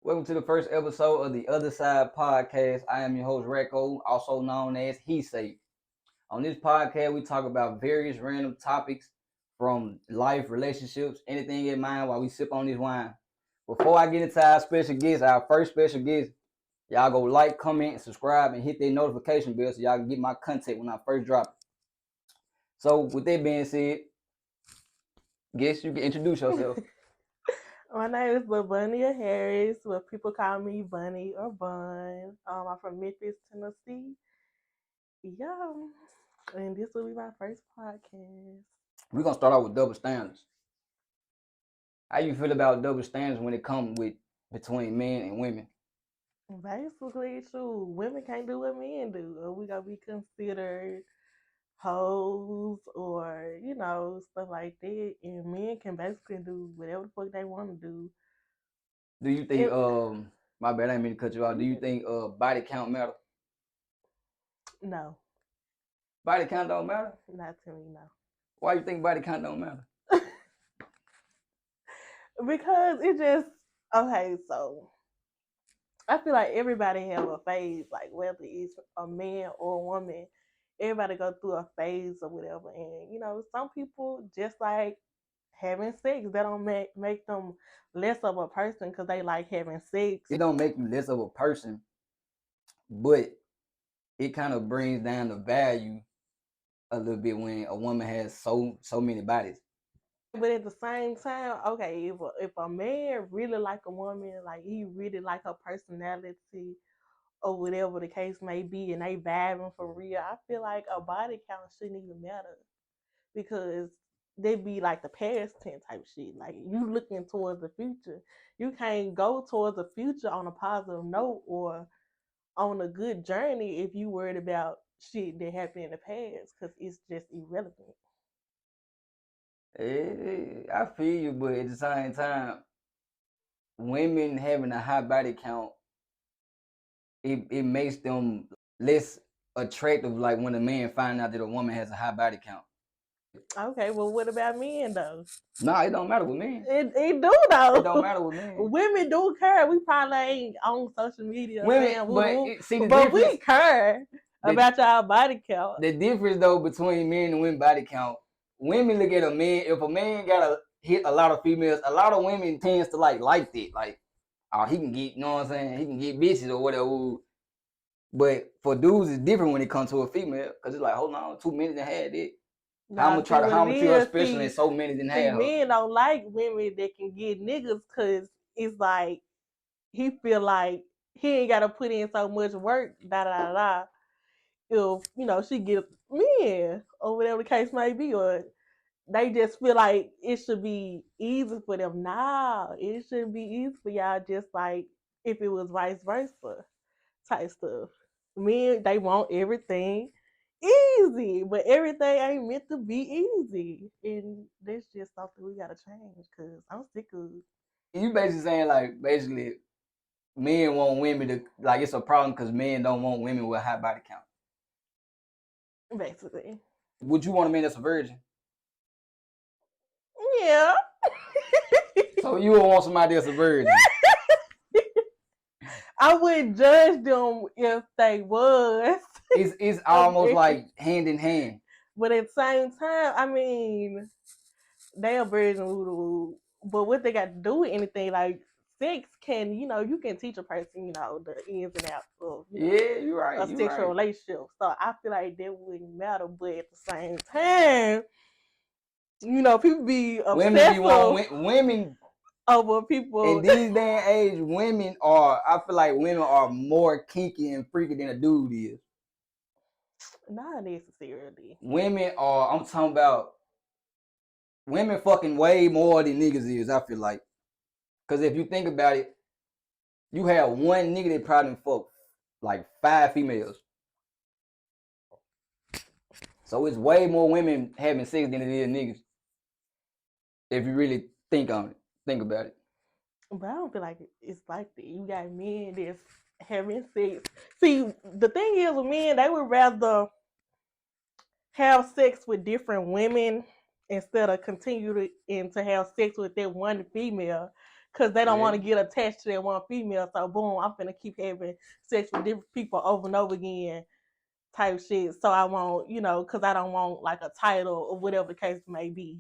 Welcome to the first episode of the Other Side Podcast. I am your host, Recco, also known as He Say. On this podcast, we talk about various random topics from life, relationships, anything in mind while we sip on this wine. Before I get into our first special guest, y'all go like, comment, and subscribe, and hit that notification bell so y'all can get my content when I first drop it. So, with that being said, guess you can introduce yourself. My name is Labunia Harris, but people call me Bunny or Bun. I'm from Memphis, Tennessee. Yeah, and this will be my first podcast. We're gonna start out with double standards. How you feel about double standards when it comes with between men and women? Basically, true. Women can't do what men do, or we gonna be considered hoes or stuff like that. And men can basically do whatever the fuck they want to do. Do you think It, my bad, I didn't mean to cut you off. Do you think body count matter? no, Body count don't matter? not to me, no. Why you think body count don't matter? Because it just okay. So I feel like everybody have a phase, like whether it's a man or a woman, everybody go through a phase or whatever. And some people just like having sex. That don't make them less of a person because they like having sex. It don't make you less of a person, but it kind of brings down the value a little bit when a woman has so many bodies. But at the same time, okay, if a man really like a woman, like he really like her personality or whatever the case may be, and they vibing for real, I feel like a body count shouldn't even matter because they be like the past tense type shit. Like you looking towards the future, you can't go towards the future on a positive note or on a good journey if you worried about shit that happened in the past because it's just irrelevant. I feel you, but at the same time, women having a high body count, it makes them less attractive. Like when a man find out that a woman has a high body count. Okay, well, what about men though? Nah, it don't matter with men. It do though. It don't matter with men. Women do care. We probably ain't on social media Women, saying but we care about y'all body count. The difference though between men and women body count, women look at a man. If a man gotta hit a lot of females, a lot of women tends to like that. Like, oh, he can get, you know what I'm saying? He can get bitches or whatever. But for dudes, it's different when it comes to a female because it's like, hold on, 2 minutes and had it. How much you're special and so many didn't have her. Men don't like women that can get niggas because it's like he feel like he ain't gotta put in so much work, da da da. If she get men or whatever the case may be, or they just feel like it should be easy for them. Nah, it shouldn't be easy for y'all. Just like if it was vice versa type stuff. Men, they want everything easy, but everything ain't meant to be easy, and that's just something we gotta change. Cause I'm sick of. You basically saying like men want women to like it's a problem because men don't want women with high body count. Basically. Would you want a man that's a virgin? Yeah. So you would want somebody that's a virgin? I wouldn't judge them if they was. It's almost like hand in hand. But at the same time, I mean, they a virgin woo. But what they got to do with anything, like sex can, you can teach a person, the ins and outs of you're right, a sexual relationship. So I feel like that wouldn't matter. But at the same time, people be obsessive. Women over people. In these day and age, I feel like women are more kinky and freaky than a dude is. Not necessarily. I'm talking about women fucking way more than niggas is, I feel like. Because if you think about it, you have one nigga that probably fuck like 5 females. So it's way more women having sex than it is niggas. If you really think about it. But I don't feel like it's like that. You got men that's having sex. See, the thing is with men, they would rather have sex with different women instead of continue to have sex with that one female. because they don't Yeah. want to get attached to that one female. So boom, I'm finna keep having sex with different people over and over again, type shit. So I won't, because I don't want like a title or whatever the case may be.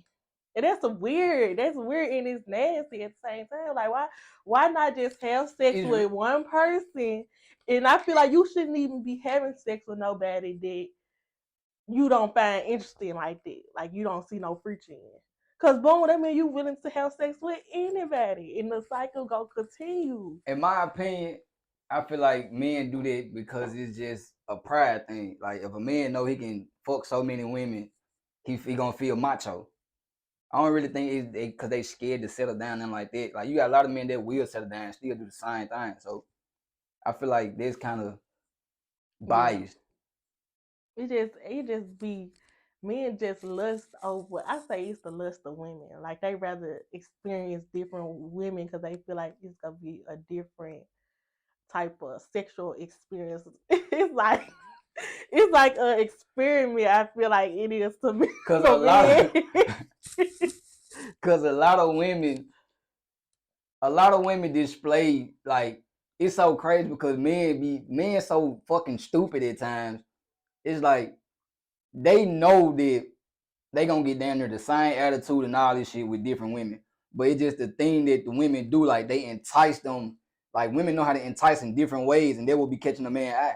And that's weird. That's weird and it's nasty at the same time. Like why not just have sex It's with one person? And I feel like you shouldn't even be having sex with nobody that you don't find interesting like that. Like you don't see no future in. Cause boom, that means you willing to have sex with anybody, and the cycle go continue. in my opinion, I feel like men do that because it's just a pride thing. Like if a man know he can fuck so many women, he gonna feel macho. I don't really think it's because they scared to settle down and like that. Like you got a lot of men that will settle down and still do the same thing. So I feel like this kind of Yeah, biased. it just be men just lust over. I say it's the lust of women. Like they rather experience different women because they feel like it's gonna be a different type of sexual experience. It's like an experiment. I feel like it is to me. Cause For me. cause a lot of women display like it's so crazy because men so fucking stupid at times. It's like they know that they gonna get down there the same attitude and all this shit with different women. But it's just the thing that the women do, like they entice them. Like women know how to entice in different ways, and they will be catching a man's eye.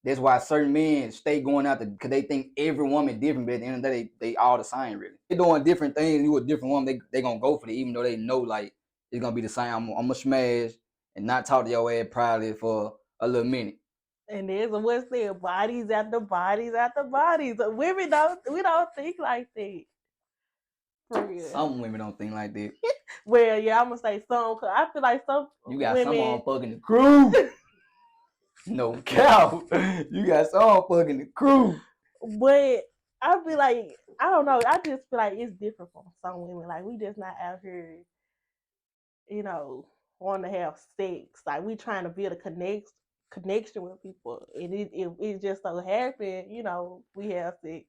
That's why certain men stay going out because they think every woman different, but at the end of the day, they all the same, really. They doing different things, you a different woman, they gonna go for it, even though they know like it's gonna be the same. I'm gonna smash and not talk to your ass probably for a little minute. And there's what's there, bodies after bodies after bodies. We don't think like that. For real. Some women don't think like that. Well, yeah, I'm gonna say some, cause I feel like some You got women. some on fucking the crew. No cow. You got some fucking the crew. But I feel like I don't know. I just feel like it's different from some women. Like we just not out here, you know, wanting to have sex. Like we trying to build a connection with people, and it just so happen, we have sex.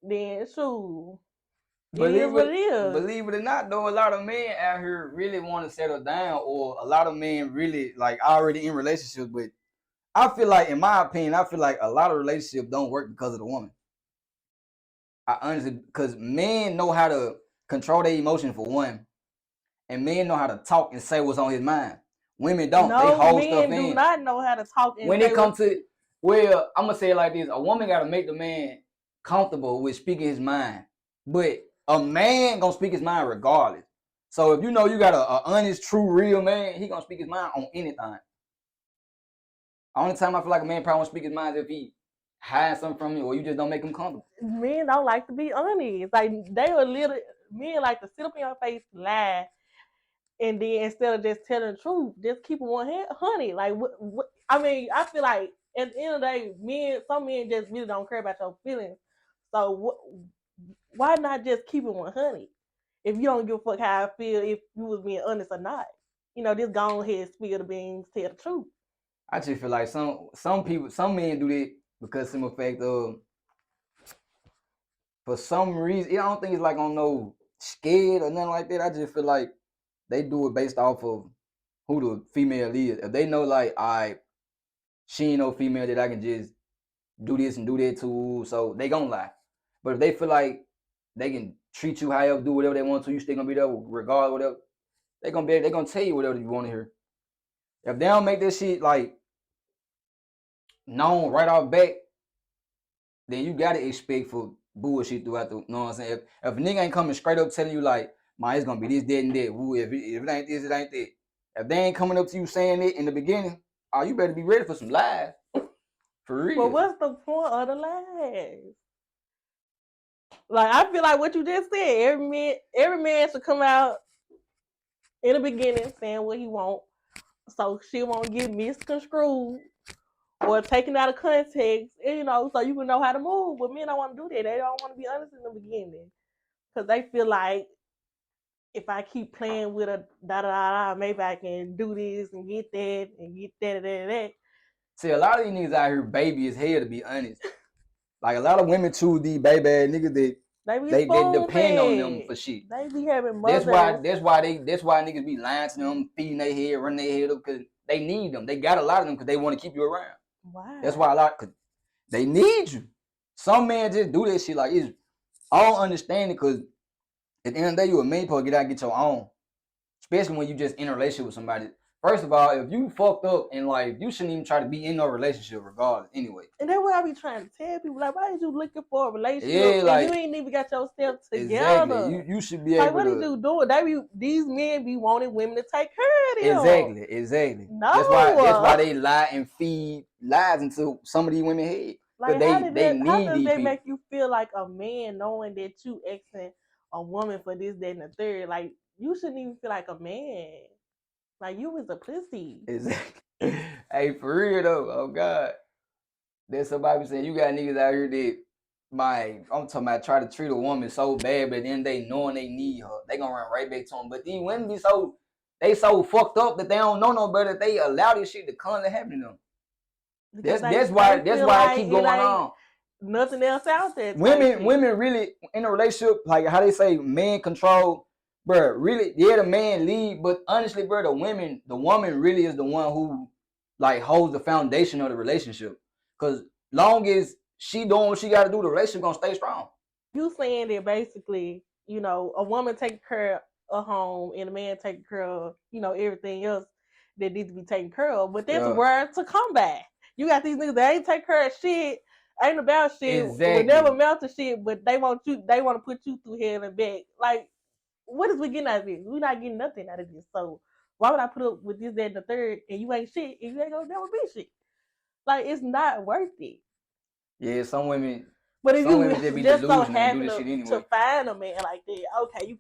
Then shoot, it is Believe what it, it is. believe it or not, though, a lot of men out here really want to settle down, or a lot of men really like already in relationships. But I feel like, in my opinion, I feel like a lot of relationships don't work because of the woman. I honestly, because men know how to control their emotions for one, and men know how to talk and say what's on his mind. Women don't. They No, hold stuff men do in. not know how to talk and When say it what. comes to, well, I'm gonna say it like this: a woman gotta make the man comfortable with speaking his mind, but a man gonna speak his mind regardless. So if you know you got a honest, true, real man, he gonna speak his mind on anything. The only time I feel like a man probably won't speak his mind is if he hides something from you or you just don't make him comfortable. Men don't like to be honest. Like they were little men like to sit up in your face, lie, and then instead of just telling the truth, just keep it 100. Like what? I mean, I feel like at the end of the day, some men just really don't care about your feelings. So why not just keep it 100? If you don't give a fuck how I feel, if you was being honest or not, just go ahead, spill the beans, tell the truth. I just feel like some people, some men do that because some effect of for some reason. I don't think it's like on no scared or nothing like that. I just feel like they do it based off of who the female is. If they know like, all right, she ain't no female that I can just do this and do that to, so they gonna lie. But if they feel like they can treat you however, do whatever they want to, you still gonna be there regardless, whatever. They gonna tell you whatever you want to hear. If they don't make this shit like known right off back, then you gotta expect for bullshit throughout the. You know what I'm saying? If a nigga ain't coming straight up telling you like, man, it's gonna be this, that, and that. Woo, if it ain't this, it ain't that. If they ain't coming up to you saying it in the beginning, oh, you better be ready for some lies. For real. But what's the point of the lies? Like I feel like what you just said, every man should come out in the beginning saying what he want, so shit won't get misconstrued or taken out of context, so you can know how to move. But men don't want to do that. They don't want to be honest in the beginning because they feel like if I keep playing with a da da da, maybe I can do this and get that and get that and that. See, a lot of these niggas out here baby as hell, to be honest. Like a lot of women choose these baby ass niggas that They be They spoon depend on them fed. for shit. They be having That's mothers. why niggas be lying to them, feeding their head, running their head up, because they need them. They got a lot of them because they want to keep you around. Why? That's why cause they need you. Some men just do that shit like it's. I don't understand it because at the end of the day, you a man supposed to get out and get your own. Especially when you just in a relationship with somebody. First of all, if you fucked up in life, you shouldn't even try to be in no relationship regardless anyway. And that's what I be trying to tell people. Like, why is you looking for a relationship Yeah, and like you ain't even got yourself together? exactly. You should be like, able what to. is you doing? These men be wanting women to take care of them. Exactly. No. That's why they lie and feed lies into some of these women's head. Like, Because how they need does these that people. make you feel like a man knowing that you asking a woman for this, that, and the third? Like, you shouldn't even feel like a man. Like, you was a pussy. Exactly. Hey, for real though. Oh God. There's somebody saying you got niggas out here that I'm talking about try to treat a woman so bad, but then they knowing they need her. They gonna run right back to them. But these women be so fucked up that they don't know no better. They allow this shit to constantly happen to them. That's why it keep going on. Nothing else out there. Women really in a relationship, like how they say man control, bro. Really, yeah, the man lead, but honestly, bro, the woman really is the one who like holds the foundation of the relationship. Cause long as she doing what she got to do, the relationship gonna stay strong. You saying that basically, a woman taking care of home and a man taking care of, everything else that needs to be taken care of. But that's where to come back. You got these niggas that ain't take care of shit, ain't about shit, would never amount to shit, but they want to put you through hell and back. Like, what is we getting out of this? We're not getting nothing out of this. So why would I put up with this, that, and the third, and you ain't shit, and you ain't gonna never be shit? Like, it's not worth it. Yeah, some women. But if some you women just be just so delusional and do happen this shit anyway. to find a man like that, okay,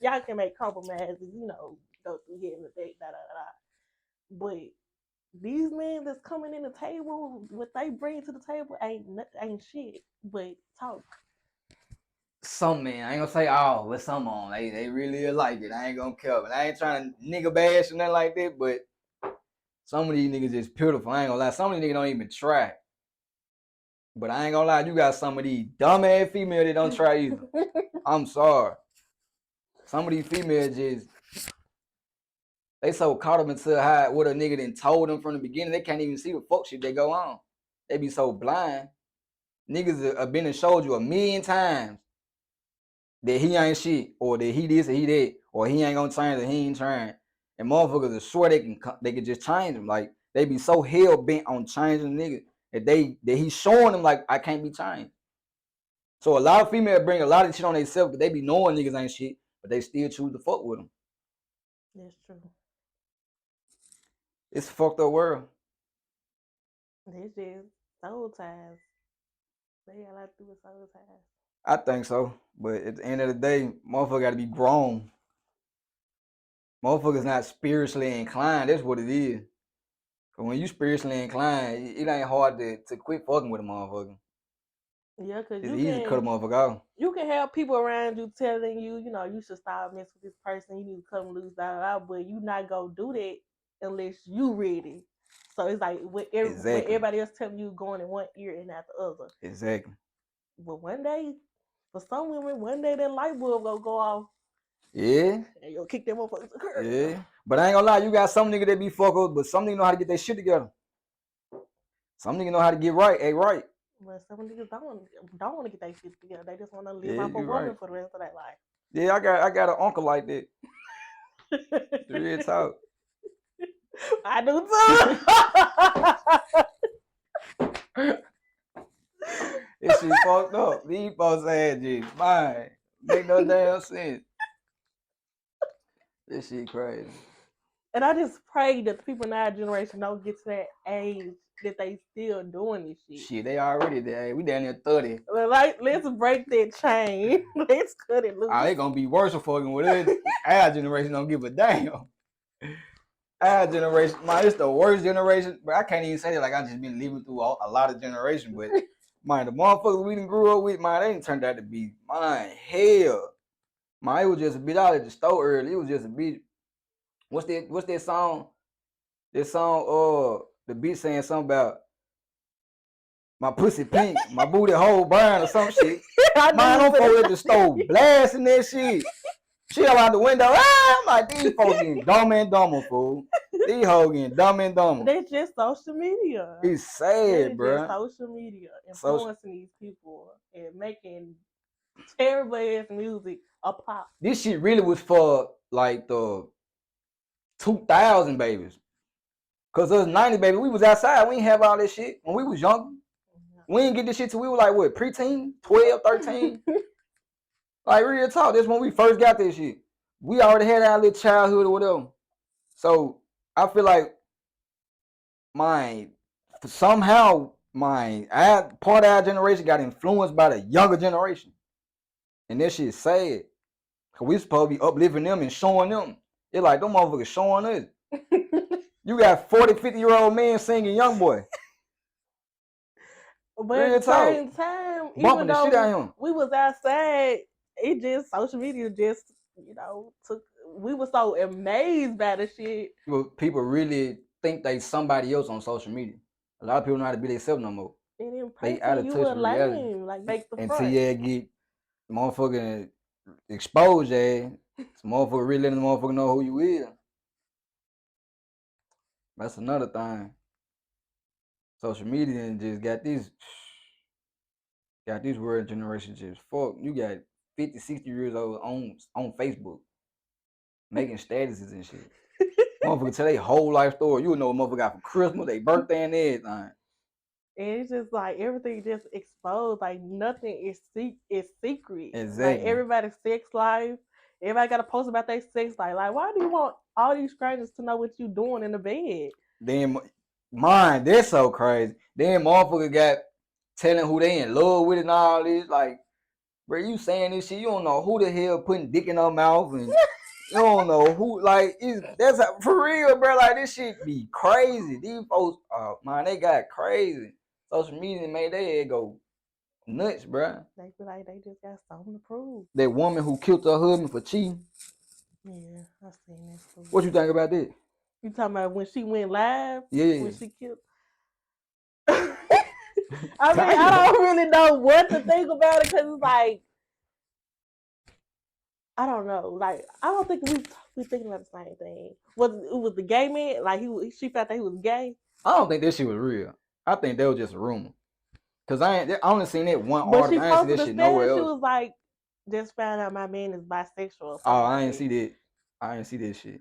y'all can make compromises, go through here and there, da da da. But these men that's coming in the table, what they bring to the table ain't shit, but talk. Some men, I ain't gonna say all, but some on they really like it. I ain't gonna care, but I ain't trying to nigga bash or nothing like that. But some of these niggas is beautiful. I ain't gonna lie. Some of these niggas don't even try. But I ain't gonna lie, you got some of these dumbass females that don't try either. I'm sorry. Some of these females just they so caught up into what a nigga done told them from the beginning, they can't even see what fuck shit they go on. They be so blind. Niggas have been and showed you a million times that he ain't shit, or that he this or he that, or he ain't gonna change or he ain't trying. And motherfuckers are sure they can just change him. Like they be so hell bent on changing nigga that he's showing them like I can't be changed. So a lot of females bring a lot of shit on themselves because they be knowing niggas ain't shit, but they still choose to fuck with them. That's true. It's a fucked up world. It's just soul ties. They got a lot to do with soul ties. I think so, but at the end of the day, motherfucker got to be grown. Motherfuckers not spiritually inclined. That's what it is. Cause when you spiritually inclined, it ain't hard to quit fucking with a motherfucker. Yeah, cause it's easy to cut a motherfucker off. You can have people around you telling you, you should stop messing with this person. You need to cut them loose, but you not gonna do that unless you ready. So it's like when everybody else telling you going in one ear and out the other. Exactly. But one day, for some women, that light bulb gonna go off. Yeah. And you'll kick them motherfuckers. Yeah. But I ain't gonna lie, you got some nigga that be fuckers, but some nigga know how to get their shit together. Some nigga know how to get right, right. But some niggas don't want to get their shit together. They just want to live off a woman for the rest of their life. Yeah, I got an uncle like that. Real talk. I do too. This shit fucked up. These folks ass just mine. Make no damn sense. This shit crazy. And I just pray that the people in our generation don't get to that age that they still doing this shit. Shit, they already there. We down there 30. Like, let's break that chain. Let's cut it loose. They gonna be worse for fucking with it. Our generation don't give a damn. Our generation, man, it's the worst generation. But I can't even say that like I just been living through a lot of generations. But man, the motherfuckers we done grew up with, man, they ain't turned out to be hell. Man, it was just a bit out at the store early. It was just a bit. What's that song? This song, the beat saying something about My pussy pink, my booty hole brown or some shit. I Man, knew them folks you at the store blasting that shit. She out the window. Ah, I'm like, these folks getting dumb and dumber, fool. These hoes getting dumb and dumber. That's just social media. It's That sad, is bro. just social media So influencing these people and making terrible ass music a pop. this shit really was for like the 2000 babies. Cause us 90 baby, we was outside. We ain't have all this shit when we was young. We didn't get this shit till we were like what, preteen, 12, 13. Like real talk. That's when we first got this shit. We already had our little childhood or whatever. So I feel like somehow part of our generation got influenced by the younger generation. And that shit sad. Cause we supposed to be uplifting them and showing them. It's like them motherfuckers showing us. You got 40, 50-year-old men singing Young Boy. But Real at the talk. same time, Bumping even the shit out though of him. we was outside, it just social media just, we were so amazed by the shit. People really think they somebody else on social media. A lot of people know how to be themselves no more. And in They out person, of you touch were with reality. lame, like make the Until front. you get motherfucking exposed, some motherfucker really letting the motherfucker know who you is. That's another thing. Social media and just got these world generations just fuck. You got 50, 60 years old on Facebook making statuses and shit. Motherfucker tell their whole life story. You know what motherfucker got for Christmas, their birthday and everything. And it's just like everything just exposed. Like nothing is secret. Exactly. Like everybody's sex life. Everybody got to post about their sex life. Like why do you want all these strangers to know what you doing in the bed? Then mine, that's so crazy. Then motherfucker got telling who they in love with and all this. Like, bro, you saying this shit, you don't know who the hell putting dick in her mouth and you don't know who. Like, that's for real, bro. Like this shit be crazy. These folks, man, they got crazy. Social media made their head go nuts, bro. They feel like they just got something to prove. That woman who killed her husband for cheating. Yeah, I seen that too. What you think about that? You talking about when she went live? Yeah. When she killed. I mean, I don't really know what to think about it because it's like, I don't know. Like, I don't think we thinking about the same thing. It was the gay man? Like she felt that he was gay. I don't think this shit was real. I think that was just a rumor. Cause I only seen that one But she article. I ain't seen posted that a shit nowhere status. She else. was like, just found out my man is bisexual. Or something I ain't like see that. I ain't see that shit.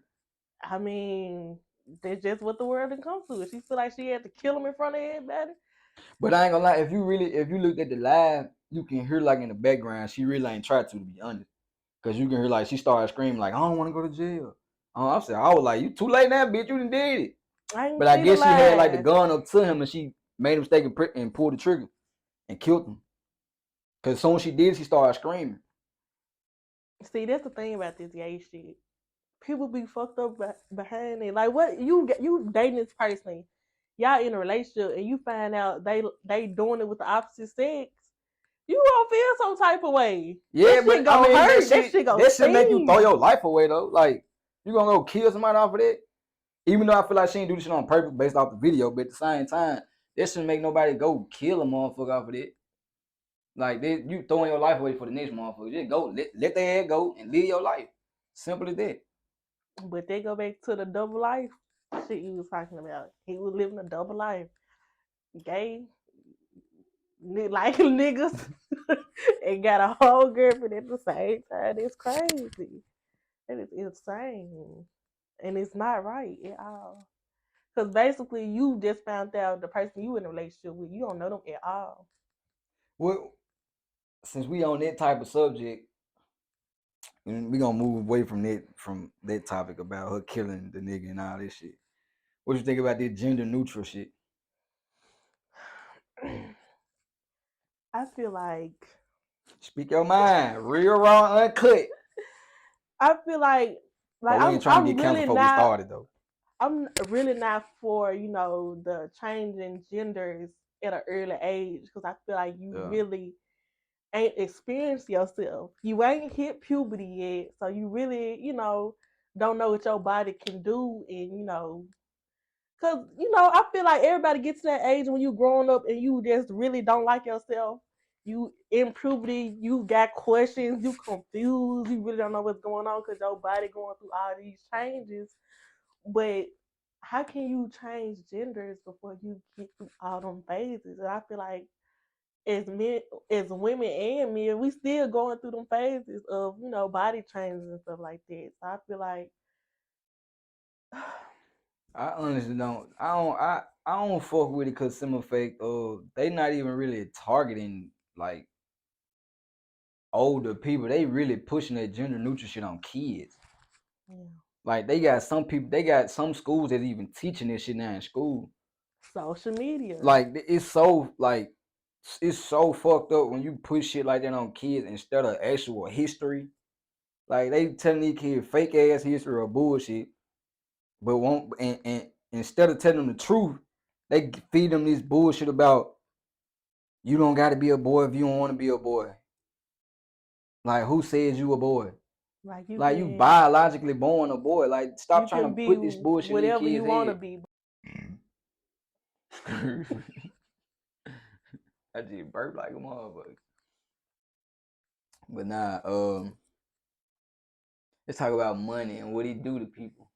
I mean, that's just what the world has come to. She feel like she had to kill him in front of everybody. But I ain't gonna lie, if you looked at the live, you can hear like in the background, she really ain't tried to be honest. Cause you can hear like she started screaming like, I don't want to go to jail. I was like, you too late now, bitch. You done did it. But I guess she had like the gun up to him and she made a mistake and pulled the trigger and killed him. Cause as soon as she did, she started screaming. See, that's the thing about this gay shit. People be fucked up behind it. Like, what you dating this person, y'all in a relationship, and you find out they doing it with the opposite sex, you gonna feel some type of way. Yeah, that but shit gonna hurt. That shit gonna should make you throw your life away though. Like you gonna go kill somebody off of that? Even though I feel like she ain't do this shit on purpose based off the video, but at the same time, that shouldn't make nobody go kill a motherfucker off of that. Like you throwing your life away for the next motherfucker. Just go, let their head go and live your life. Simple as that. But they go back to the double life shit you was talking about. He was living a double life. Gay, like niggas, and got a whole girlfriend at the same time. It's crazy. It is insane. And it's not right at all. Because basically, you just found out the person you in a relationship with, you don't know them at all. Well, since we on that type of subject, we gonna move away from that topic about her killing the nigga and all this shit. What you think about this gender neutral shit? I feel like Speak your mind, real raw, uncut. I feel like But we ain't trying to get canceled before we started though. I'm really not for the changing genders at an early age because I feel like you really ain't experienced yourself. You ain't hit puberty yet, so you really don't know what your body can do, and Cause I feel like everybody gets to that age when you growing up and you just really don't like yourself. You in puberty, you got questions, you confused, you really don't know what's going on because your body going through all these changes. But how can you change genders before you get through all them phases? And I feel like as men, as women and men, we still going through them phases of body changes and stuff like that. So I feel like I honestly don't. I don't fuck with it because some effect. They not even really targeting like older people. They really pushing that gender neutral shit on kids. yeah. Like they got some people. They got some schools that even teaching this shit now in school. Social media. Like it's so like it's so fucked up when you push shit like that on kids instead of actual history. Like they telling these kids fake ass history or bullshit, but won't and instead of telling them the truth, they feed them this bullshit about you don't got to be a boy if you don't want to be a boy. Like who says you a boy? Like you Like you can biologically born a boy. Like you stop trying can to be put this bullshit in these whatever you kids' want to head. be. I just burp like a motherfucker. But nah, let's talk about money and what it do to people.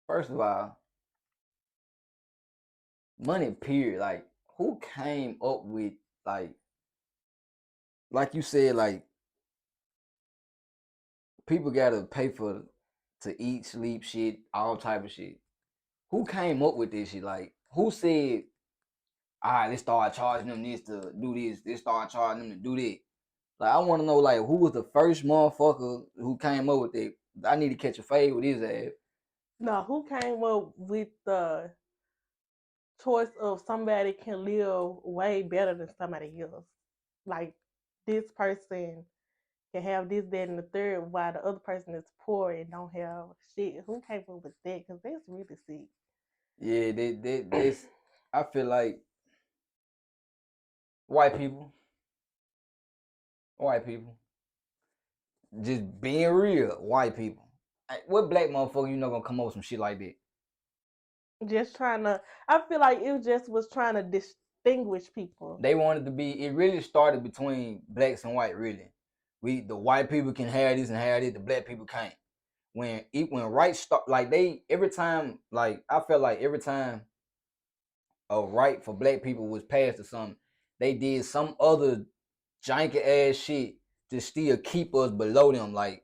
First of all, money period. Like who came up with like like you said, like people gotta pay for to eat, sleep, shit, all type of shit. Who came up with this shit? Like who said, all right, let's start charging them this to do this, let's start charging them to do that. Like I wanna know like who was the first motherfucker who came up with it. I need to catch a fade with his ass. No, who came up with the choice of somebody can live way better than somebody else? Like this person can have this, that, and the third, while the other person is poor and don't have shit. Who came up with that? Because that's really sick. Yeah, this I feel like white people, white people. Just being real, white people. What black motherfucker you know gonna come up with some shit like that? Just trying to, I feel like it just was trying to distinguish people. They wanted to be. It really started between blacks and white. Really, the white people can have this and have it. The black people can't. When right start like they every time like I felt like every time a right for black people was passed or something, they did some other janky ass shit to still keep us below them, like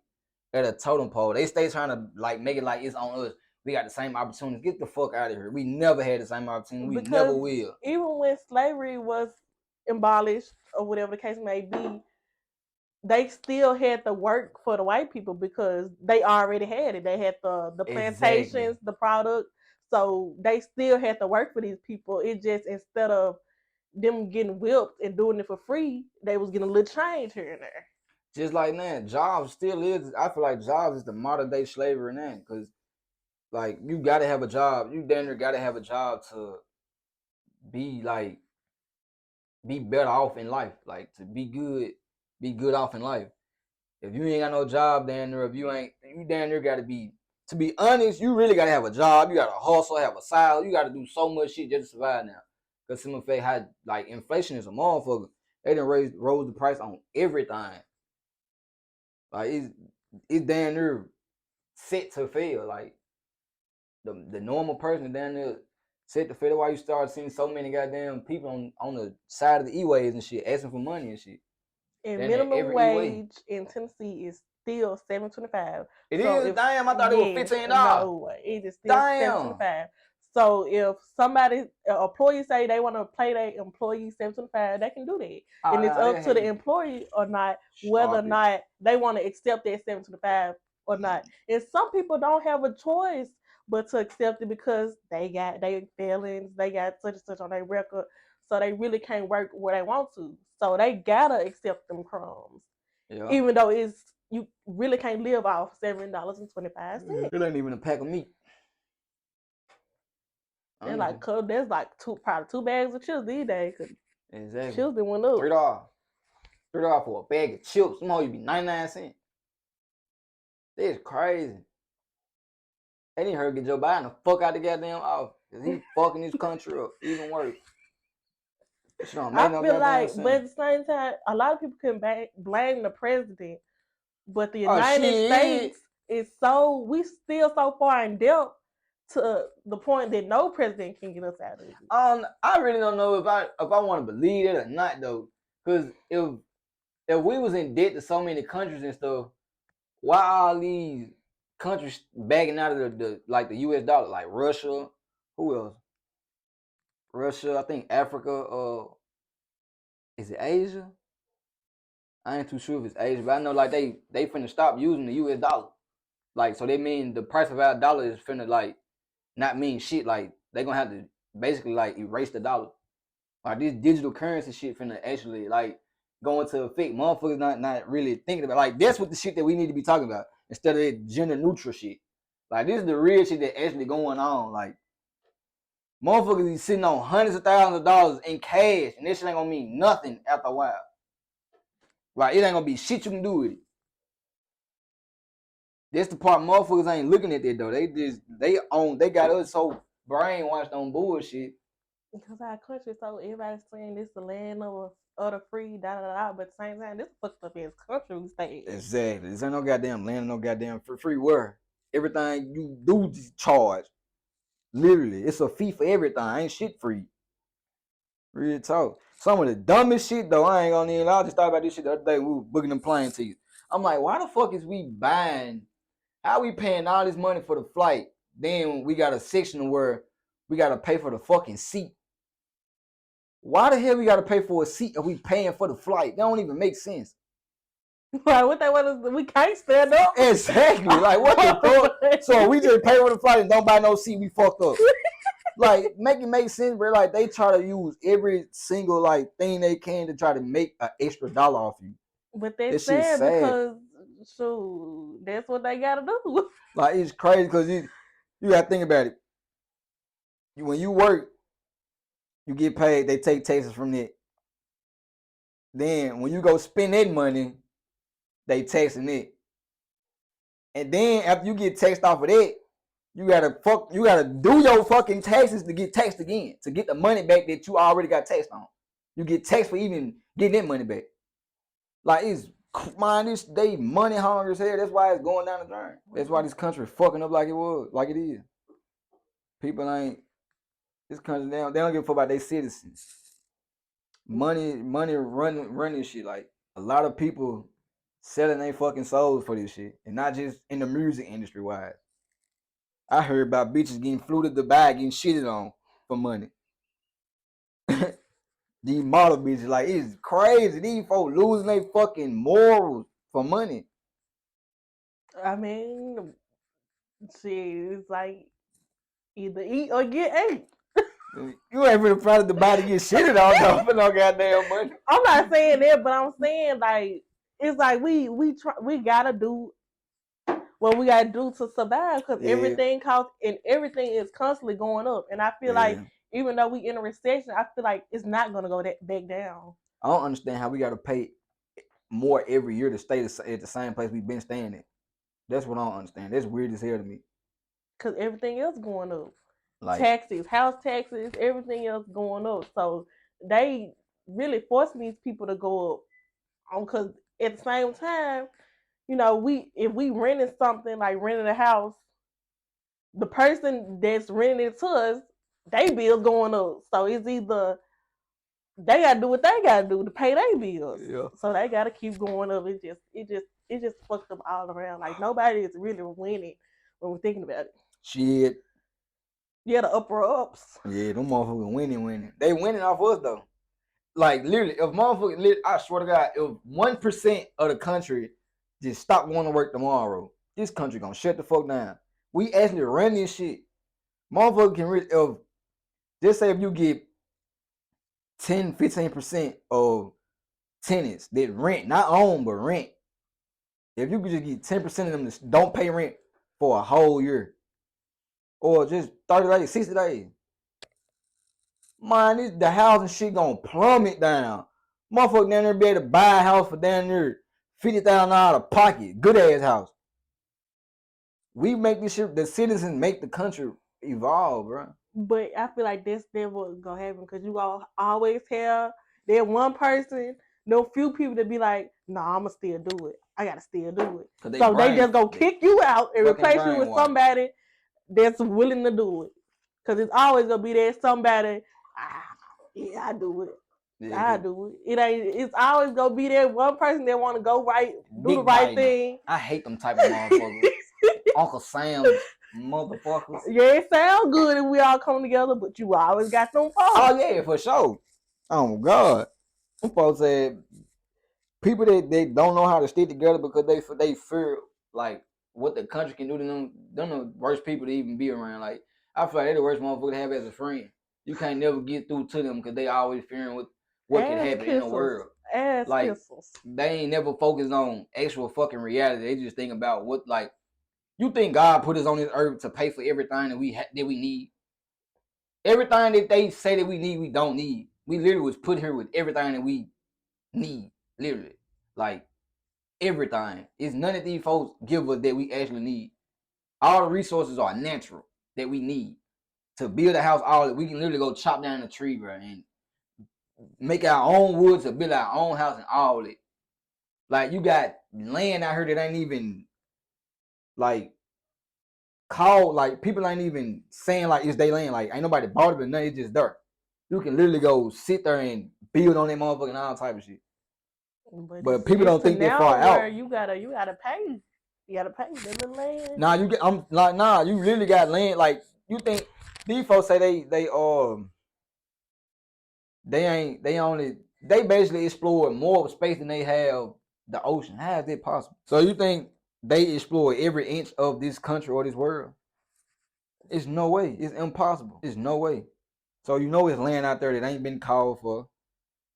at a totem pole. They stay trying to like make it like it's on us. We got the same opportunities. Get the fuck out of here. We never had the same opportunity. We never Because will. even when slavery was abolished or whatever the case may be, they still had to work for the white people because they already had it. They had the Exactly. plantations, the product. So they still had to work for these people. It just instead of them getting whipped and doing it for free, they was getting a little change here and there. Just like that, jobs still is. I feel like jobs is the modern day slavery now, because like you gotta have a job. You damn near gotta have a job to be like be better off in life. Like to be good off in life. If you ain't got no job, damn near, if you damn near gotta be. To be honest, you really gotta have a job. You gotta hustle, have a salary. You gotta do so much shit just to survive now. Cause some of it had like inflation is a motherfucker. They done rose the price on everything. Like it's damn near set to fail. Like the normal person down there set to fail. Why you start seeing so many goddamn people on the side of the e-ways and shit asking for money and shit. And Down there minimum every e-way. wage in Tennessee is still $7.25. It So is if damn. I thought it was yes, $15. no, it is still seven twenty Damn. five. So if somebody employee say they want to pay their employee $7.25, they can do that, Oh and it's no, up they to the hate employee or not whether or stop it. not they want to accept that $7.25 or not. And some people don't have a choice but to accept it because they got their feelings, they got such and such on their record, so they really can't work where they want to. So they gotta accept them crumbs, Yeah. even though it's you really can't live off $7.25. It ain't even a pack of meat. They're Honestly. like, there's like probably 2 bags of chips these days. Cause Exactly. chips been went up. $3. $3 for a bag of chips. Some more you be 99 cents. That's crazy. They need her to get Joe Biden the fuck out the goddamn office. Cause he fucking this country up even worse. This shit don't make I no feel goddamn like, but sense. at the same time, a lot of people can blame the president, but the Oh United shit. States is we still so far in debt to the point that no president can get us out of it. I really don't know if I want to believe it or not though. Cause if we was in debt to so many countries and stuff, why all these countries backing out of the like the US dollar, like Russia, who else? Russia, I think Africa, is it Asia? I ain't too sure if it's Asia, but I know like they finna stop using the US dollar. Like so they mean the price of our dollar is finna like not mean shit. Like they gonna have to basically like erase the dollar. Like this digital currency shit finna actually like go into effect. Motherfuckers not really thinking about like that's what the shit that we need to be talking about instead of that gender neutral shit. Like this is the real shit that actually going on. Like motherfuckers is sitting on hundreds of thousands of dollars in cash, and this shit ain't gonna mean nothing after a while. Like it ain't gonna be shit you can do with it. That's the part motherfuckers ain't looking at that though. They got us so brainwashed on bullshit. Because our country, so everybody's saying this the land of the free, da da da. But at the same time, this fucked up ass country we stay in. Exactly. This ain't no goddamn land, no goddamn free word. Everything you do charge. Literally, it's a fee for everything. Ain't shit free. Real talk. Some of the dumbest shit though, I ain't gonna even. I just thought about this shit the other day. We were booking them plane tickets. I'm like, why the fuck is we buying? How we paying all this money for the flight? Then we got a section where we gotta pay for the fucking seat. Why the hell we gotta pay for a seat if we paying for the flight? That don't even make sense. Like what they want us, we can't stand up. Exactly. Like what the fuck? So we just pay for the flight and don't buy no seat. We fucked up. Like make it make sense, bro. Like they try to use every single like thing they can to try to make an extra dollar off you. But they sad because shoot, that's what they gotta do. Like it's crazy because you gotta think about it. When you work, you get paid. They take taxes from it. Then when you go spend that money, they taxing it. And then after you get taxed off of that, you gotta do your fucking taxes to get taxed again, to get the money back that you already got taxed on. You get taxed for even getting that money back. Like it's they money hungry as hell. That's why it's going down the drain. That's why this country fucking up like it is. People ain't this country they don't give a fuck about their citizens. Money running shit. Like a lot of people selling their fucking souls for this shit, and not just in the music industry wise. I heard about bitches getting flew to Dubai getting shitted on for money. These model bitches, like it's crazy. These folks losing their fucking morals for money. I mean, shit, it's like either eat or get ate. You ain't really proud of Dubai to get shitted on for no goddamn money. I'm not saying that, but I'm saying like it's like we gotta do what we gotta do to survive because everything costs and everything is constantly going up. And I feel like even though we in a recession, I feel like it's not gonna go back down. I don't understand how we gotta pay more every year to stay at the same place we've been staying at. That's what I don't understand. That's weird as hell to me. Because everything else going up. Like taxes, house taxes, everything else going up. So they really forcing these people to go up on because at the same time, you know, if we renting something like renting a house, the person that's renting it to us, they bills going up. So it's either they gotta do what they gotta do to pay their bills. Yeah. So they gotta keep going up. It just fucked them all around. Like nobody is really winning when we're thinking about it. Shit. Yeah, the upper ups. Yeah, them motherfuckers winning. They winning off us though. Like literally, if motherfuckers, I swear to God, if 1% of the country just stop going to work tomorrow, this country gonna shut the fuck down. We actually run this shit. Motherfucker can really, just say if you get 10-15% of tenants that rent, not own, but rent. If you could just get 10% of them that don't pay rent for a whole year, or just 30 days, 60 days, man, the housing shit gonna plummet down. Motherfucker down there be able to buy a house for down there $50,000 out of pocket. Good ass house. We make this shit. The citizens make the country evolve, bro. But I feel like that's never gonna happen because you all always have that one person, no few people that be like, no, I'ma still do it. I gotta still do it. So they just gonna kick you out and replace you with somebody that's willing to do it. Cause it's always gonna be there somebody, yeah, I do it. Yeah, I do it. It ain't. It's always gonna be there one person that want to go right, do the right thing. I hate them type of motherfuckers. Uncle Sam's motherfuckers. Yeah, it sounds good if we all come together, but you always got them folks. Oh yeah, for sure. Oh God, them folks said people that they don't know how to stick together because they fear like what the country can do to them. Them the worst people to even be around. Like I feel like they're the worst motherfucker to have as a friend. You can't never get through to them because they always fearing what can happen in the world. Like they ain't never focused on actual fucking reality. They just think about what like. You think God put us on this earth to pay for everything that we need? Everything that they say that we need, we don't need. We literally was put here with everything that we need. Literally, like everything. It's none of these folks give us that we actually need. All the resources are natural that we need to build a house. All that we can literally go chop down a tree, bro, and make our own wood to build our own house and all that. Like you got land out here that ain't even like called, like people ain't even saying like it's their land. Like ain't nobody bought it, but nothing. It's just dirt. You can literally go sit there and build on that motherfucker and all type of shit. But people don't think that far out. You gotta pay. You gotta pay the land. Nah, you get. I'm like, nah. You really got land. Like you think these folks say they basically explore more space than they have the ocean. How is that possible? So you think they explore every inch of this country or this world? It's no way. It's impossible. It's no way. So you know it's land out there that ain't been called for.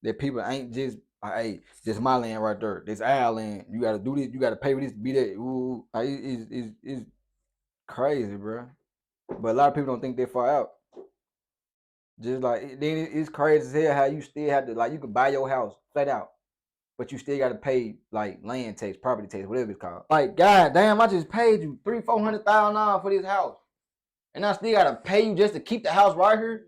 That people ain't just, hey, this my land right there. This our land. You gotta do this. You gotta pay for this to be there. Ooh, it's crazy, bro. But a lot of people don't think that far out. Just like then it's crazy as hell how you still have to, like, you can buy your house flat out, but you still gotta pay like land tax, property tax, whatever it's called. Like, god damn, I just paid you $300,000-$400,000 for this house, and I still gotta pay you just to keep the house right here.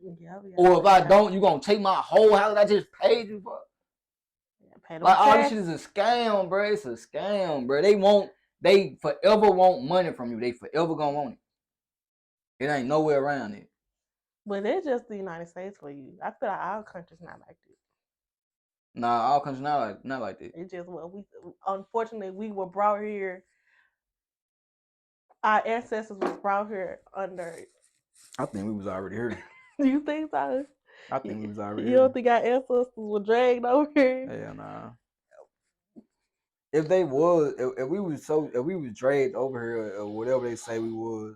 Or if I don't, you gonna take my whole house that I just paid you for? Like all this shit is a scam, bro. It's a scam, bro. They forever want money from you. They forever gonna want it. It ain't nowhere around it. But it's just the United States for you. I feel like our country's not like this. Nah, our country's not like that. It's just unfortunately we were brought here. Our ancestors was brought here under. I think we was already here. Do you think so? I think we was already here. You don't think our ancestors were dragged over here? Hell nah. If they was, if we was dragged over here or whatever they say we was,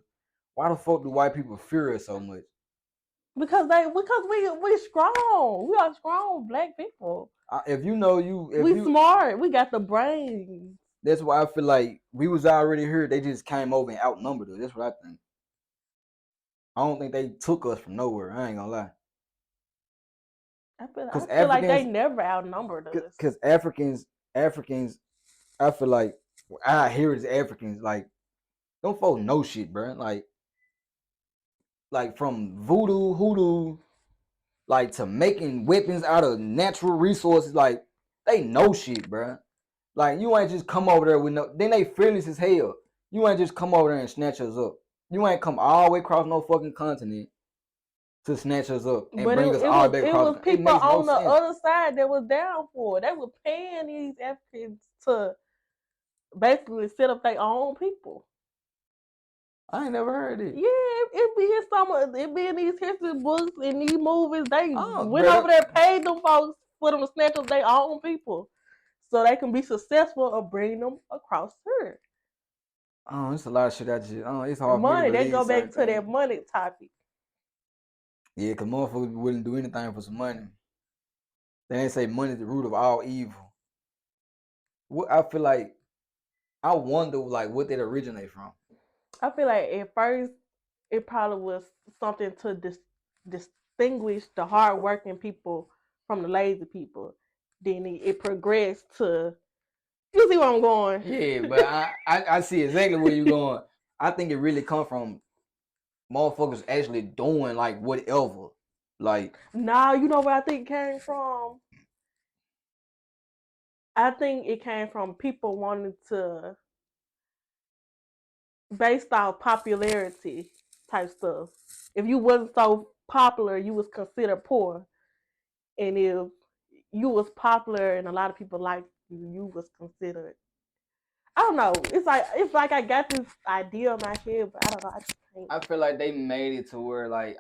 why the fuck do white people fear us so much? Because we strong. We are strong black people. If you know we smart. We got the brains. That's why I feel like we was already here. They just came over and outnumbered us. That's what I think. I don't think they took us from nowhere. I ain't gonna lie. I feel like they never outnumbered us. Because Africans, I feel like I hear it as Africans, like, don't folks know shit, bro. Like from voodoo, hoodoo, like to making weapons out of natural resources, like they know shit, bro. Like you ain't just come over there with no. Then they fearless as hell. You ain't just come over there and snatch us up. You ain't come all the way across no fucking continent to snatch us up and bring us all back across. It was people on the other side that was down for it. They were paying these Africans to basically set up their own people. I ain't never heard it. Yeah, it be in these history books and these movies. They went over there, paid them folks for them to snatch up their own people, so they can be successful of bringing them across here. Oh, it's a lot of shit. It's hard. Money. They go back to that money topic. Yeah, cause motherfuckers wouldn't do anything for some money. They ain't say money is the root of all evil. What I feel like, I wonder like what did it originate from. I feel like at first it probably was something to distinguish the hardworking people from the lazy people. Then it progressed to, you see where I'm going? Yeah, but I see exactly where you're going. I think it really come from motherfuckers actually doing like whatever. Like, Nah, you know where I think it came from? I think it came from people wanting to, based off popularity type stuff. If you wasn't so popular, you was considered poor, and if you was popular and a lot of people liked you, you was considered. I don't know. It's like I got this idea in my head, but I don't know. I just can't. I feel like they made it to where like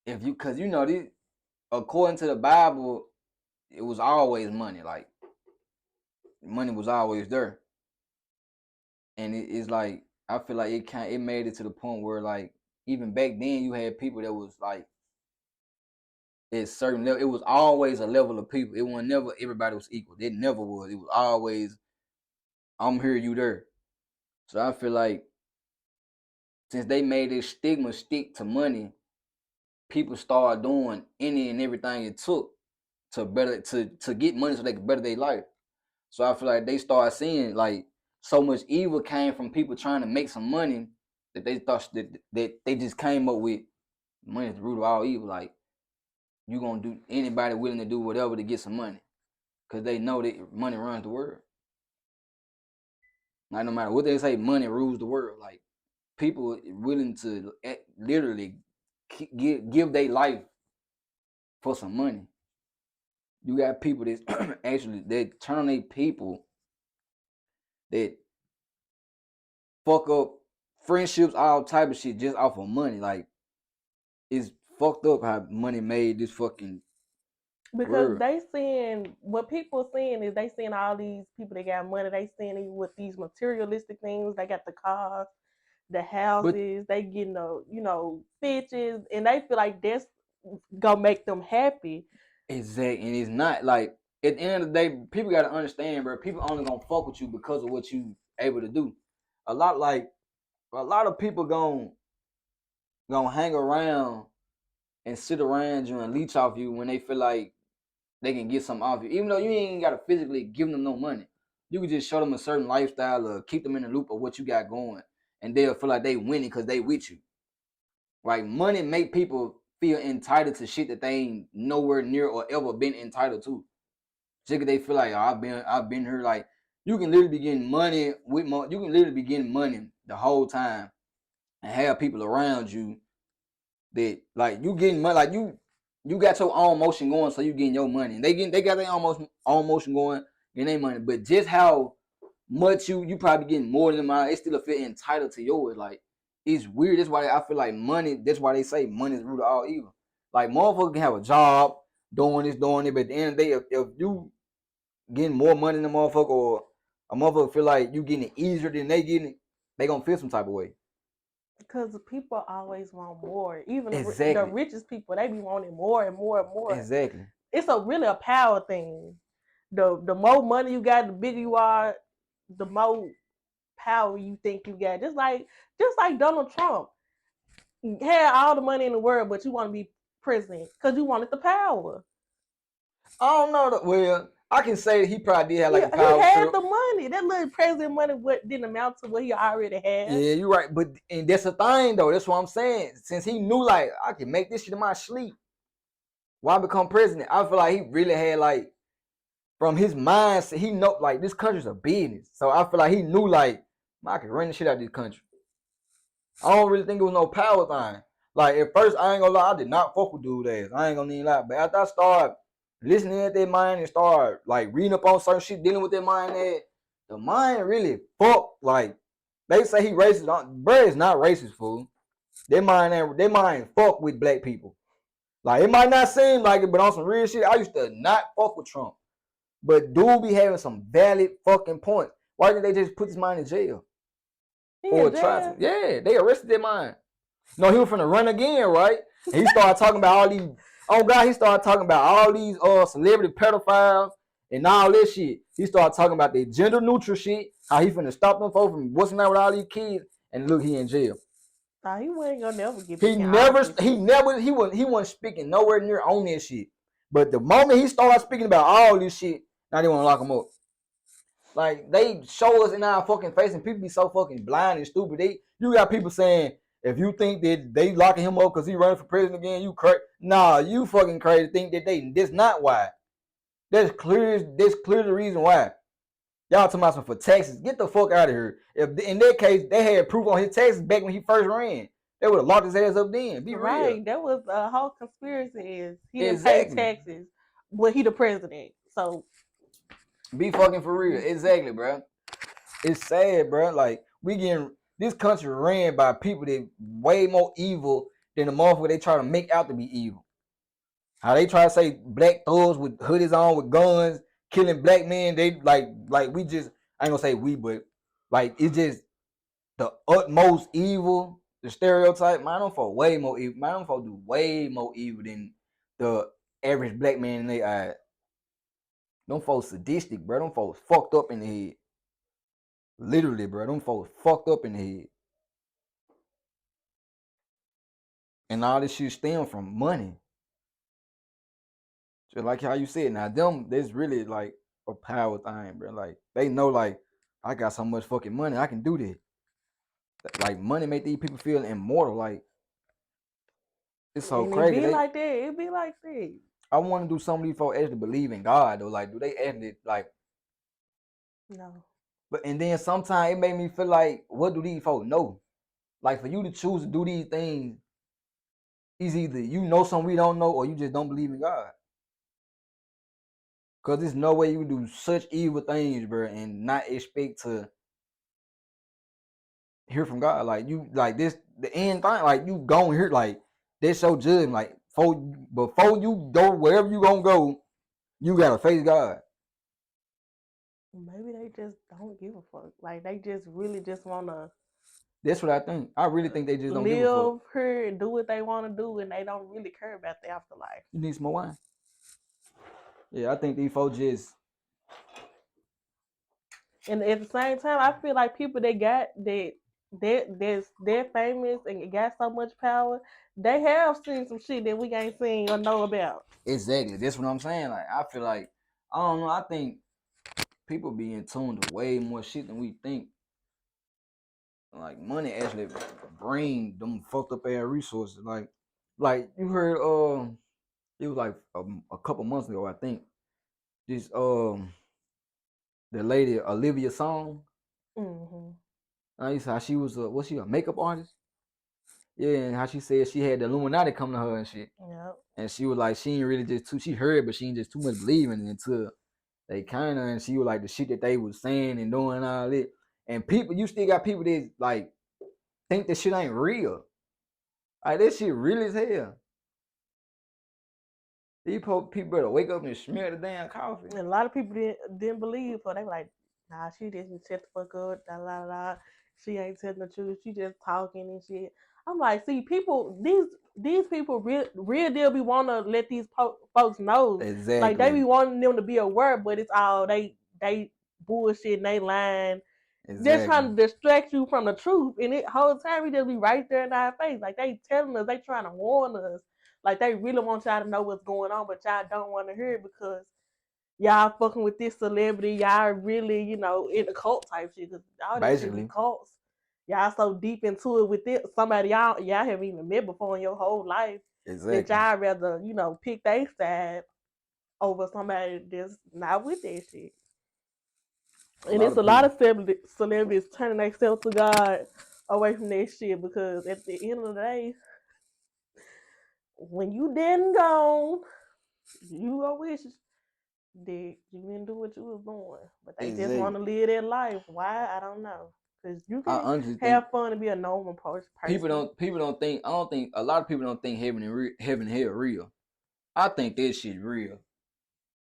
if you, cause you know this, according to the Bible, it was always money. Like money was always there, and it's like I feel like it made it to the point where like even back then you had people that was like at certain level. It was always a level of people. It was never everybody was equal. It never was. It was always I'm here, you there. So I feel like since they made this stigma stick to money, people started doing any and everything it took to get money so they could better their life. So I feel like they started seeing like so much evil came from people trying to make some money that they thought that they just came up with money is the root of all evil. Like you gonna do anybody willing to do whatever to get some money because they know that money runs the world. Like no matter what they say, money rules the world. Like people willing to literally give their life for some money. You got people that actually they turn on their people that fuck up friendships, all type of shit just off of money. Like it's fucked up how money made this fucking Because world. they seeing what people seeing is they seeing all these people that got money. They seeing it with these materialistic things. They got the cars, the But houses. They getting the bitches, and they feel like that's gonna make them happy. exactly, and it's not like at the end of the day, people gotta understand, bro. People only gonna fuck with you because of what you able to do. A lot of people gonna hang around and sit around you and leech off you when they feel like they can get something off you. Even though you ain't gotta physically give them no money. You can just show them a certain lifestyle or keep them in the loop of what you got going. And they'll feel like they winning because they with you. Like money make people feel entitled to shit that they ain't nowhere near or ever been entitled to. Just cause they feel like, oh, I've been here. Like you can literally be getting money with you can literally be getting money the whole time and have people around you that like you getting money, like you got your own motion going, so you getting your money. And they got their own motion going, getting their money. But just how much you probably getting more than mine, they still feel entitled to yours. Like it's weird. That's why I feel like money. That's why they say money is the root of all evil. Like motherfucker can have a job doing this, doing it, but at the end of the day, if you getting more money than a motherfucker, or a motherfucker feel like you getting it easier than they getting it, they gonna feel some type of way. Because people always want more. Even the Exactly. richest people, they be wanting more and more and more. Exactly. It's really a power thing. The more money you got, the bigger you are, the more power you think you got. Just like Donald Trump had all the money in the world, but you want to be president because you wanted the power. I don't know. Well, I can say that he probably did have like a He power had trip. the money. That little president money didn't amount to what he already had. Yeah, you're right. But and that's the thing though. That's what I'm saying. Since he knew like I can make this shit in my sleep, why become president? I feel like he really had like from his mindset, he know like this country's a business. So I feel like he knew like I can run the shit out of this country. I don't really think it was no power thing. Like at first, I ain't gonna lie, I did not fuck with dude ass. I ain't gonna even lie. But after I started listening at their mind and started like reading up on certain shit, dealing with their mind, the mind really fuck. Like they say he racist. Bro is not racist, fool. Their mind fuck with black people. Like it might not seem like it, but on some real shit, I used to not fuck with Trump. But dude be having some valid fucking points. Why didn't they just put this man in jail? He Or in try to? jail. Yeah, they arrested their mind. No, he was finna run again, right? And he started talking about all these. Oh God, he started talking about all these celebrity pedophiles and all this shit. He started talking about the gender neutral shit. How he finna stop them folks from what's not with all these kids. And look, he in jail. Nah, he wasn't gonna never get back He in never, office. he wasn't speaking nowhere near on this shit. But the moment he started speaking about all this shit, now they want to lock him up. Like they show us in our fucking face, and people be so fucking blind and stupid. You got people saying if you think that they locking him up because he running for president again, you crazy. Nah, you fucking crazy. Think that that's not why. That's clear. That's clear the reason why. Y'all talking about some for taxes. Get the fuck out of here. If in that case they had proof on his taxes back when he first ran, they would have locked his ass up then. Be real. Right. That was a whole conspiracy. Is he didn't pay Exactly. taxes, but he the president. So Be fucking for real. Exactly, bro. It's sad, bro. Like we getting this country ran by people that way more evil than the motherfucker they try to make out to be evil. How they try to say black thugs with hoodies on with guns killing black men. They like we just I ain't gonna say we, but like it's just the utmost evil. The stereotype. Man, them folk way more evil. Man, them folk do way more evil than the average black man in their eyes. Them folks sadistic, bro. Them folks fucked up in the head. Literally, bro. Them folks fucked up in the head. And all this shit stem from money. Just like how you said. Now, them, this really like a power thing, bro. Like, they know, like, I got so much fucking money, I can do this. Like, money make these people feel immortal. Like, it's so and crazy. it be like that. It be like that. I want to do some of these folks actually believe in God, though. Like, do they actually, like, No. but, and then sometimes it made me feel like, what do these folks know? Like, for you to choose to do these things, it's either you know something we don't know or you just don't believe in God. Because there's no way you can do such evil things, bro, and not expect to hear from God. Like, you, like this, the end thing, like, you gon' hear, like, that's your judgment. Like, before you go wherever you gonna go, you gotta face God. Maybe they just don't give a fuck. Like they just really just wanna That's what I think. I really think they just don't give a fuck. live here and do what they want to do, and they don't really care about the afterlife. You need some more wine? Yeah, I think these folks just. And at the same time, I feel like people that got they're famous and got so much power, they have seen some shit that we ain't seen or know about. Exactly. That's what I'm saying. Like, I feel like, I don't know, I think people be in tune to way more shit than we think. Like, money actually bring them fucked up ass resources. Like you heard, it was like a couple months ago, I think. This the lady Olivia Song. Mm-hmm. I used to how she was she a makeup artist? Yeah, and how she said she had the Illuminati come to her and shit. Yep. And she was like, she ain't really just too. She heard, but she ain't just too much believing until they kind of. And she was like the shit that they was saying and doing all that. And people, you still got people that like think this shit ain't real. Like this shit real as hell. These people better wake up and smell the damn coffee. And a lot of people didn't believe her. They were like, nah, she didn't shut the fuck up. Da, da, da. She ain't telling the truth. She just talking and shit. I'm like, see, people, these people real deal be want to let these folks know. Exactly. Like they be wanting them to be aware, but it's all they bullshit and they lying. Exactly. They're trying to distract you from the truth, and it whole time we just be right there in our face. Like they telling us, they trying to warn us. Like they really want y'all to know what's going on, but y'all don't want to hear it because y'all fucking with this celebrity. Y'all really, in the cult type shit. Cause all this shit is cults. Y'all so deep into it with it. Somebody y'all haven't even met before in your whole life. Exactly. That y'all rather, pick their side over somebody that's not with that shit. And it's a lot of celebrities turning themselves to God away from that shit because at the end of the day, when you dead and gone, you gonna wish that you didn't do what you was doing. But they just want to live their life. Why? I don't know. Because you can have fun and be a normal person. People don't think. I don't think a lot of people don't think heaven and hell real. I think this shit real.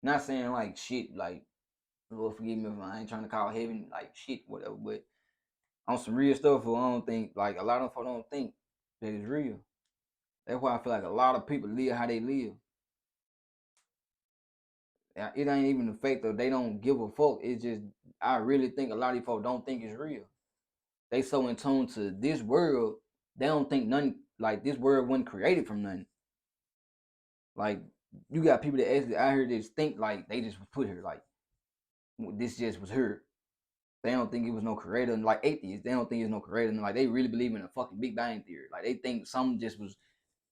Not saying like shit like, Lord forgive me if I ain't trying to call heaven like shit whatever, but on some real stuff, I don't think like a lot of folks don't think that it's real. That's why I feel like a lot of people live how they live. It ain't even the fact that they don't give a fuck. It's just I really think a lot of these folks don't think it's real. They so in tune to this world, they don't think nothing like this world wasn't created from nothing. Like you got people that actually out here that think like they just was put here, like this just was here. They don't think it was no creator. And like atheists, they don't think it's no creator. And like they really believe in a fucking Big Bang theory. Like they think something just was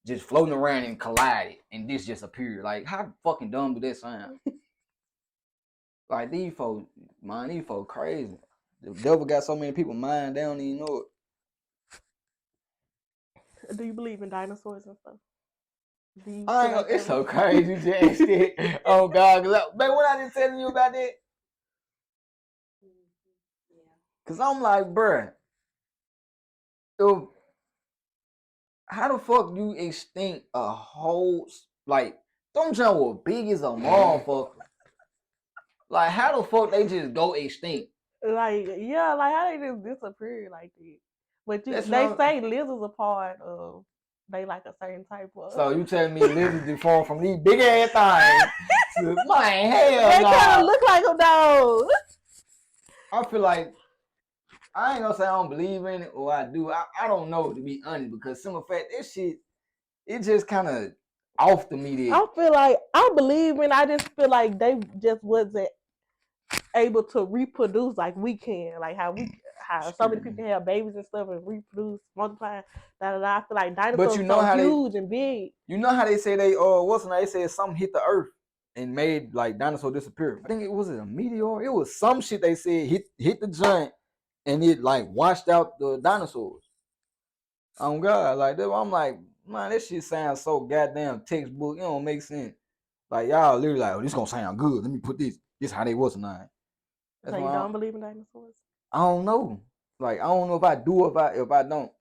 just floating around and collided, and this just appeared. Like how fucking dumb do that sound? Like these folks, man, these folks crazy. The devil got so many people mind they don't even know it. Do you believe in dinosaurs and stuff? Do you I feel ain't like gonna, it's that so was- crazy you just shit. Oh God, man, what I just telling you about that? Cause I'm like, bruh, if, how the fuck you extinct a whole like them jump was big as a motherfucker. Like how the fuck they just go extinct? Like, yeah, like how they just disappear like that? But That's they not. say lizards are part of they like a certain type of. So you telling me lizards deformed from these big ass things? Man, hell they no. kind of look like them though. I feel like I ain't gonna say I don't believe in it or I do. I don't know, to be honest, because some of the fact that shit it just kind of off to me. I feel like I believe in. I just feel like they just wasn't able to reproduce like we can, like how so many people have babies and stuff and reproduce, multiply. I feel like dinosaurs you know so how huge and big. You know how they say they what's the name? They said something hit the earth and made like dinosaur disappear. I think it was a meteor. It was some shit they said hit the giant and it like washed out the dinosaurs. Oh God, like that. I'm like, man, that shit sounds so goddamn textbook. It don't make sense. Like y'all literally like, oh, this gonna sound good. Let me put this. This how they was tonight. That's So you why don't believe in dinosaurs? I don't know. Like I don't know if I do or if I don't.